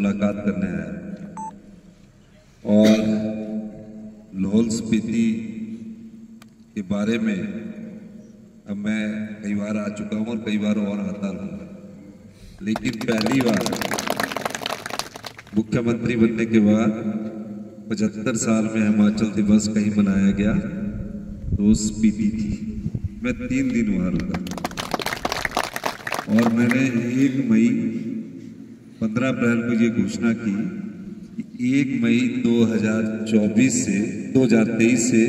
मुलाकात करने आया और लाहौल स्पीति के बारे में अब मैं कई बार आ चुका हूँ और कई बार और आता रहूँगा, लेकिन पहली बार मुख्यमंत्री बनने के बाद 75 साल में हिमाचल दिवस कहीं मनाया गया तो स्पीति थी। मैं 3 दिन वहाँ रुका और मैंने 1 मई 15 अप्रैल को ये घोषणा की कि 1 मई 2023 से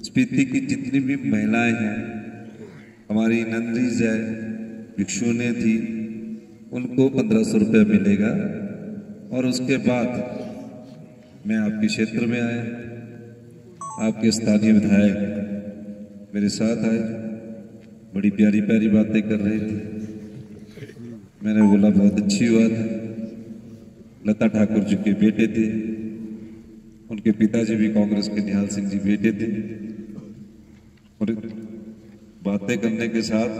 स्पीति की जितनी भी महिलाएं हैं, हमारी नंदीज है, भिक्षुने थी, उनको 1500 रुपये मिलेगा। और उसके बाद मैं आपके क्षेत्र में आया, आपके स्थानीय विधायक मेरे साथ आए, बड़ी प्यारी प्यारी बातें कर रहे थे। मैंने बोला बहुत अच्छी बात है। लता ठाकुर जी के बेटे थे, उनके पिताजी भी कांग्रेस के निहाल सिंह जी बेटे थे। और बातें करने के साथ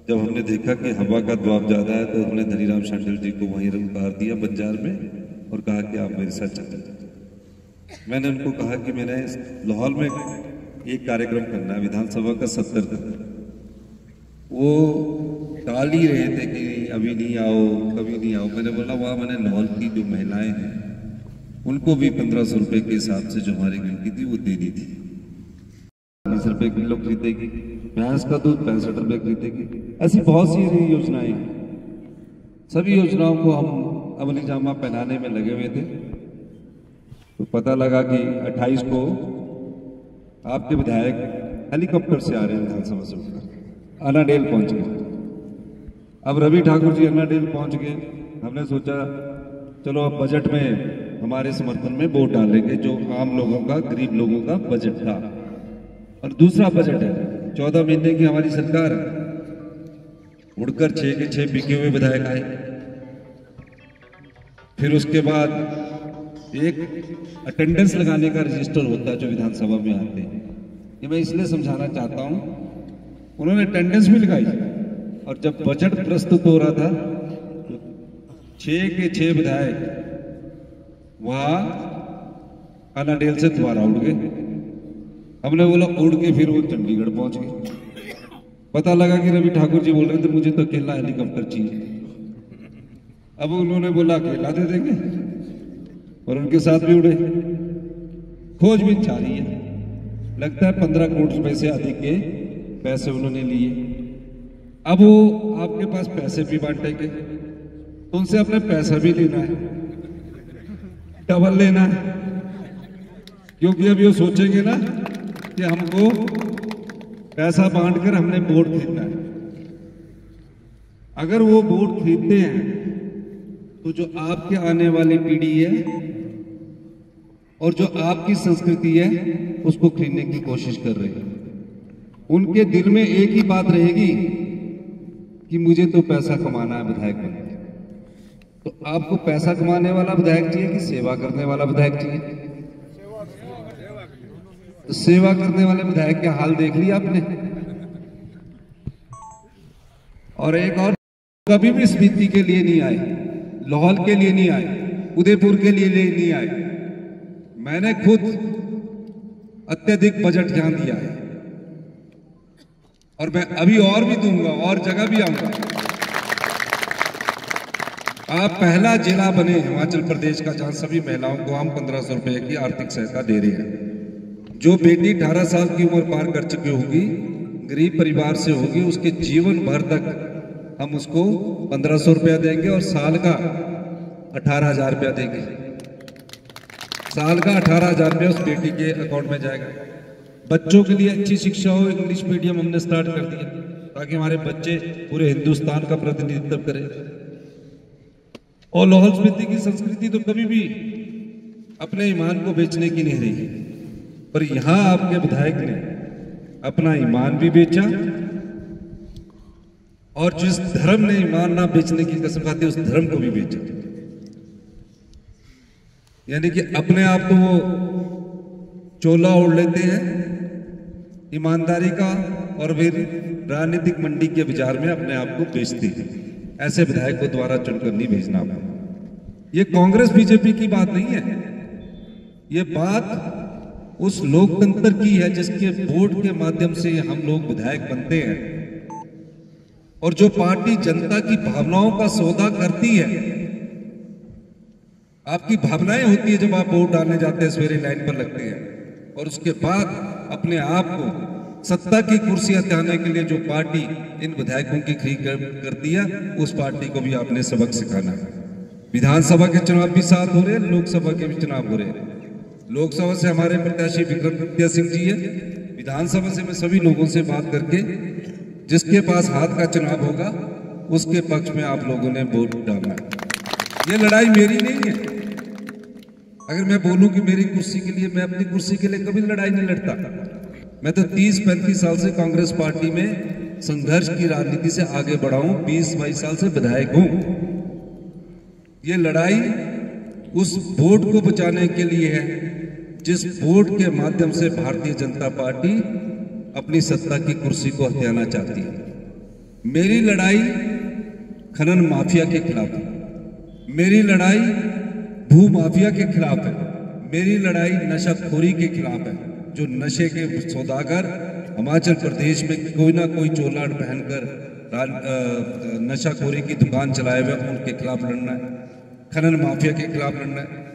जब हमने देखा कि हवा का दबाव ज्यादा है तो हमने धनीराम शांडिल जी को वहीं उतार दिया बंजार में और कहा कि आप मेरे साथ चलें। मैंने उनको कहा कि मैंने लाहौल में एक कार्यक्रम करना है, विधानसभा का 70 था। वो टाल ही रहे थे कि अभी नहीं आओ, कभी नहीं आओ। मैंने बोला वहाँ मैंने लाहौल की जो महिलाएं हैं उनको भी 1500 रुपये के हिसाब से जो हमारी गिनती थी वो दे दी थी। 20 रुपये किलो खरीदेगी, भैंस का दूध 65 रुपये खरीदेगी। ऐसी बहुत सी योजनाएं हैं। सभी योजनाओं को हम अमली जामा पहनाने में लगे हुए थे तो पता लगा कि 28 को आपके विधायक हेलीकॉप्टर से आ रहे हैं विधानसभा से उठकर अनाडेल पहुंच गए। अब रवि ठाकुर जी अनाडेल पहुंच गए। हमने सोचा चलो अब बजट में हमारे समर्थन में वोट डालेंगे, जो आम लोगों का, गरीब लोगों का बजट था। और दूसरा बजट है, 14 महीने की हमारी सरकार है। उड़कर 6 के 6 बिके हुए विधायक आए। फिर उसके बाद एक अटेंडेंस लगाने का रजिस्टर होता है जो विधानसभा में आते हैं। ये मैं इसलिए समझाना चाहता हूं, उन्होंने अटेंडेंस भी लगाई और जब बजट प्रस्तुत हो रहा था तो 6 के 6 विधायक वहां अनाडेल से दोबारा उड़ गए। हमने बोला उड़ के फिर वो चंडीगढ़ पहुंच गए। पता लगा कि रवि ठाकुर जी बोल रहे थे मुझे तो अकेला हेलीकॉप्टर चाहिए। अब उन्होंने बोला अकेला दे देंगे और उनके साथ भी उड़े। खोजबीन जारी है। लगता है 15 करोड़ रुपए से अधिक के पैसे उन्होंने लिए। अब वो आपके पास पैसे भी बांटेंगे तो उनसे अपने पैसा भी लेना है, डबल लेना है, क्योंकि अभी वो सोचेंगे ना कि हमको पैसा बांटकर हमने वोट खरीदना है। अगर वो वोट खरीदते हैं तो जो आपके आने वाली पीढ़ी है और जो आपकी संस्कृति है उसको खरीदने की कोशिश कर रहे हैं। उनके दिल में एक ही बात रहेगी कि मुझे तो पैसा कमाना है विधायक बनकर। तो आपको पैसा कमाने वाला विधायक चाहिए कि सेवा करने वाला विधायक चाहिए? तो सेवा करने वाले विधायक का हाल देख लिया आपने। और एक और, कभी भी स्पीति के लिए नहीं आए, लाहौल के लिए नहीं आए, उदयपुर के लिए नहीं आए। मैंने खुद अत्यधिक बजट यहां दिया है और मैं अभी और भी दूंगा और जगह भी आऊंगा। आप पहला जिला बने हिमाचल प्रदेश का जहां सभी महिलाओं को हम 1500 रुपए की आर्थिक सहायता दे रहे हैं। जो बेटी 18 साल की उम्र पार कर चुकी होगी, गरीब परिवार से होगी, उसके जीवन भर तक हम उसको 1500 रुपया देंगे और साल का 18,000 रुपया देंगे। साल का 18,000 रुपया उस बेटी के अकाउंट में जाएगा। बच्चों के लिए अच्छी शिक्षा हो, इंग्लिश मीडियम हमने स्टार्ट कर दिया ताकि हमारे बच्चे पूरे हिंदुस्तान का प्रतिनिधित्व करें। और लाहौल स्पीति की संस्कृति तो कभी भी अपने ईमान को बेचने की नहीं रही, पर यहां आपके विधायक ने अपना ईमान भी बेचा और जिस धर्म ने ईमान ना बेचने की कसम खाती उस धर्म को भी बेचा। यानी कि अपने आप तो वो चोला ओढ़ लेते हैं ईमानदारी का और फिर राजनीतिक मंडी के बाजार में अपने आप को बेचते हैं। ऐसे विधायक को दोबारा चुनकर नहीं भेजना। ये कांग्रेस बीजेपी की बात नहीं है, ये बात उस लोकतंत्र की है जिसके वोट के माध्यम से हम लोग विधायक बनते हैं। और जो पार्टी जनता की भावनाओं का सौदा करती है, आपकी भावनाएं होती है जब आप वोट डालने जाते हैं, सवेरे लाइन पर लगते हैं, और उसके बाद अपने आप को सत्ता की कुर्सी हथियाने के लिए जो पार्टी इन विधायकों की खरीद करती है, उस पार्टी को भी आपने सबक सिखाना है। विधानसभा के चुनाव भी साथ हो रहे हैं, लोकसभा के भी चुनाव हो रहे हैं। लोकसभा से हमारे प्रत्याशी विक्रमादित्य सिंह जी है, विधानसभा से मैं सभी लोगों से बात करके जिसके पास हाथ का चुनाव होगा उसके पक्ष में आप लोगों ने वोट डालना है। ये लड़ाई मेरी नहीं है। अगर मैं बोलूं कि मेरी कुर्सी के लिए, मैं अपनी कुर्सी के लिए कभी लड़ाई नहीं लड़ता। मैं तो 30-35 साल से कांग्रेस पार्टी में संघर्ष की राजनीति से आगे बढ़ा हूं, 20-22 साल से विधायक हूं। ये लड़ाई उस वोट को बचाने के लिए है जिस वोट के माध्यम से भारतीय जनता पार्टी अपनी सत्ता की कुर्सी को हथियाना चाहती है। मेरी लड़ाई खनन माफिया के खिलाफ है, मेरी लड़ाई भू माफिया के खिलाफ है, मेरी लड़ाई नशाखोरी के खिलाफ है। जो नशे के सौदागर हिमाचल प्रदेश में कोई ना कोई चोला पहनकर नशाखोरी की दुकान चलाए हुए, उनके खिलाफ लड़ना है। खनन माफिया के खिलाफ लड़ना है।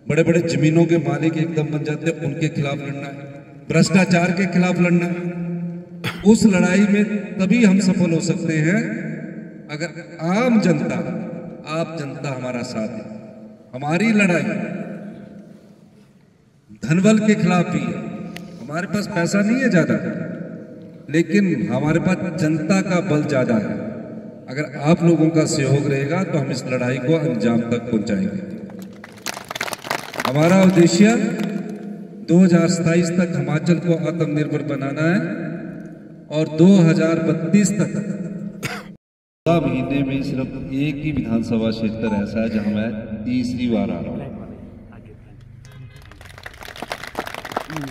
बड़े बड़े जमीनों के मालिक एकदम बन जाते हैं, उनके खिलाफ लड़ना है। भ्रष्टाचार के खिलाफ लड़ना है। उस लड़ाई में तभी हम सफल हो सकते हैं अगर आम जनता, आप जनता हमारा साथ है। हमारी लड़ाई धनबल के खिलाफ भी है। हमारे पास पैसा नहीं है ज्यादा, लेकिन हमारे पास जनता का बल ज्यादा है। अगर आप लोगों का सहयोग रहेगा तो हम इस लड़ाई को अंजाम तक पहुंचाएंगे। हमारा उद्देश्य 2027 तक हिमाचल को आत्मनिर्भर बनाना है और 2032 तक 14 महीने में सिर्फ एक ही विधानसभा क्षेत्र ऐसा है जहां मैं तीसरी बार आ रहा हूं।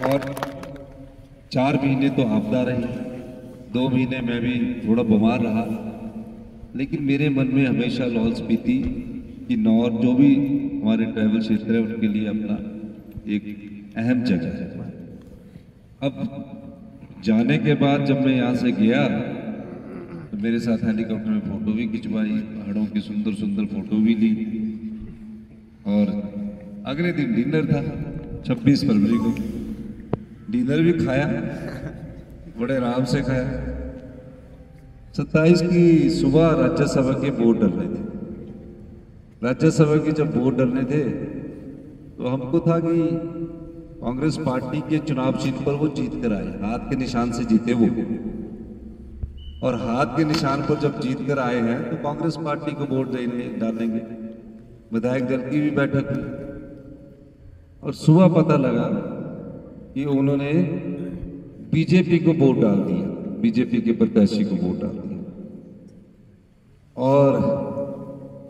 और 4 महीने तो आपदा रही, 2 महीने मैं भी थोड़ा बीमार रहा, लेकिन मेरे मन में हमेशा लाहौल स्पीति की नौर जो भी हमारे ट्रैवल क्षेत्र है उनके लिए अपना एक अहम जगह है। अब जाने के बाद जब मैं यहाँ से गया तो मेरे साथ हेलीकॉप्टर में फोटो भी खिंचवाई, पहाड़ों की सुंदर सुंदर फोटो भी ली, और अगले दिन डिनर था 26 फरवरी को। डिनर भी खाया, बड़े आराम से खाया। 27 की सुबह राज्यसभा के वोट डलने थे। राज्यसभा की जब वोट डलने थे तो हमको था कि कांग्रेस पार्टी के चुनाव चिन्ह पर वो जीत कर आए, हाथ के निशान से जीते वो। और हाथ के निशान पर जब जीत कर आए हैं तो कांग्रेस पार्टी को वोट डालेंगे। विधायक दल की भी बैठक हुई और सुबह पता लगा कि उन्होंने बीजेपी को वोट डाल दिया, बीजेपी के प्रत्याशी को वोट डाल दिया। और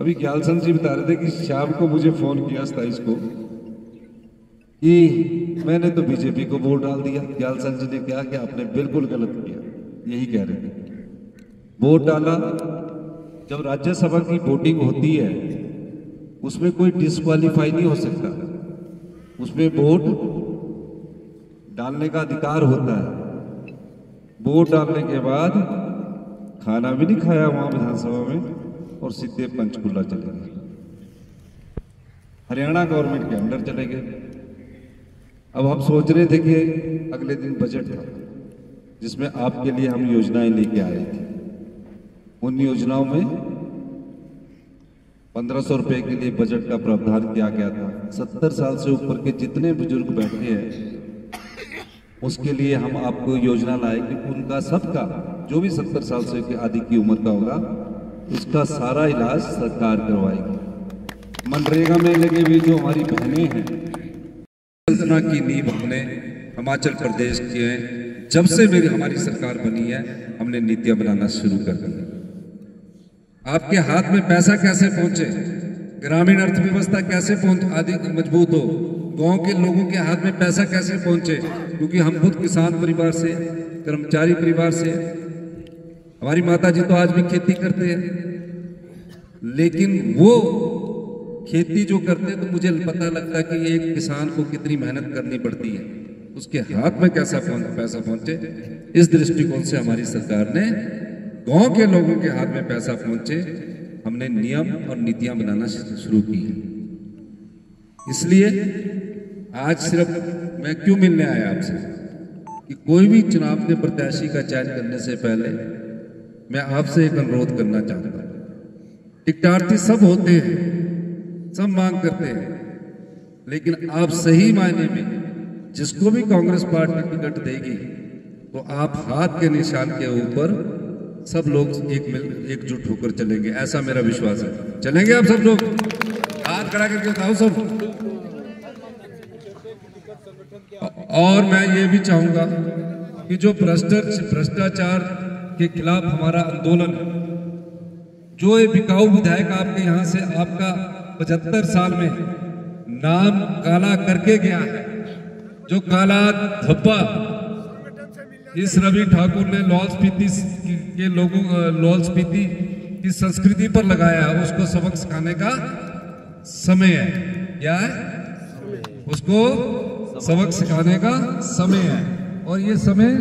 अभी ग्यालसन जी बता रहे थे कि शाम को मुझे फोन किया 27 को कि मैंने तो बीजेपी को वोट डाल दिया। ग्यालसन जी ने कहा कि आपने बिल्कुल गलत किया, यही कह रहे थे। वोट डाला। जब राज्यसभा की वोटिंग होती है उसमें कोई डिस्क्वालीफाई नहीं हो सकता, उसमें वोट डालने का अधिकार होता है। वोट डालने के बाद खाना भी नहीं खाया वहां विधानसभा में और सीधे पंचकुला चले गए, हरियाणा गवर्नमेंट के अंडर चले गए। अब हम सोच रहे थे कि अगले दिन बजट था जिसमें आपके लिए हम योजनाएं लेके आए थे। उन योजनाओं में 1500 रुपए के लिए बजट का प्रावधान किया गया था। 70 साल से ऊपर के जितने बुजुर्ग बैठे हैं उसके लिए हम आपको योजना लाए कि उनका सबका, जो भी 70 साल से अधिक की उम्र का होगा, उसका सारा इलाज सरकार करवाएगी। मनरेगा में लगे हुए जो हमारी बहनें हैं, कल्पना की नींव हमने हिमाचल प्रदेश के जब से हमारी सरकार बनी है हमने नीतियां बनाना शुरू कर दी। आपके हाथ में पैसा कैसे पहुंचे, ग्रामीण अर्थव्यवस्था कैसे अधिक मजबूत हो, गांव के लोगों के हाथ में पैसा कैसे पहुंचे, क्योंकि हम खुद किसान परिवार से, कर्मचारी परिवार से, हमारी माता जी तो आज भी खेती करते हैं, लेकिन वो खेती जो करते हैं तो मुझे पता लगता है कि एक किसान को कितनी मेहनत करनी पड़ती है, उसके हाथ में कैसा पैसा पहुंचे। इस दृष्टिकोण से हमारी सरकार ने गांव के लोगों के हाथ में पैसा पहुंचे, हमने नियम और नीतियां बनाना शुरू की है। इसलिए आज सिर्फ मैं क्यों मिलने आया आपसे कि कोई भी चुनाव के प्रत्याशी का चयन करने से पहले मैं आपसे एक अनुरोध करना चाहता हूं। टिकटार्थी सब होते हैं, सब मांग करते हैं, लेकिन आप सही मायने में जिसको भी कांग्रेस पार्टी टिकट देगी तो आप हाथ के निशान के ऊपर सब लोग एकजुट होकर चलेंगे, ऐसा मेरा विश्वास है। चलेंगे आप सब लोग? हाथ खड़ा करके बताओ सब। और मैं ये भी चाहूंगा कि जो भ्रष्टाचार के खिलाफ हमारा आंदोलन, जो ये बिकाऊ विधायक आपके यहां से आपका 75 साल में नाम काला करके गया है, जो काला धब्बा इस रवि ठाकुर ने लाहौल स्पीति के लोगों, लाहौल स्पीति की संस्कृति पर लगाया, उसको सबक सिखाने का समय है। क्या है? उसको सबक सिखाने का समय है। और ये समय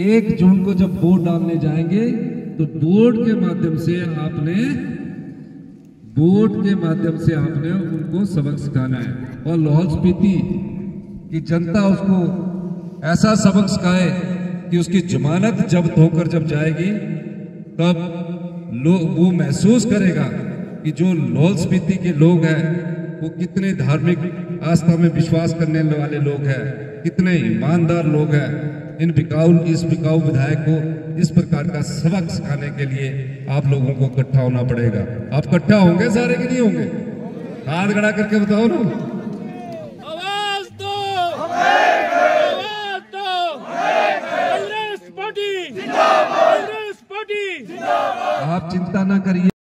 1 जून को जब वोट डालने जाएंगे तो वोट के माध्यम से आपने उनको सबक सिखाना है। और लाहौल स्पीति की जनता उसको ऐसा सबक सिखाए कि उसकी जमानत जब्त होकर जब जाएगी तब वो महसूस करेगा कि जो लाहौल स्पीति के लोग हैं वो कितने धार्मिक आस्था में विश्वास करने वाले लोग हैं, कितने ईमानदार लोग हैं। इस बिकाऊ विधायक को इस प्रकार का सबक सिखाने के लिए आप लोगों को इकट्ठा होना पड़ेगा। आप इकट्ठा होंगे सारे कि नहीं होंगे? हाथ खड़ा करके बताओ ना। आवाज दो, आवाज दो। कांग्रेस पार्टी जिंदाबाद, कांग्रेस पार्टी जिंदाबाद। आप चिंता ना करिए।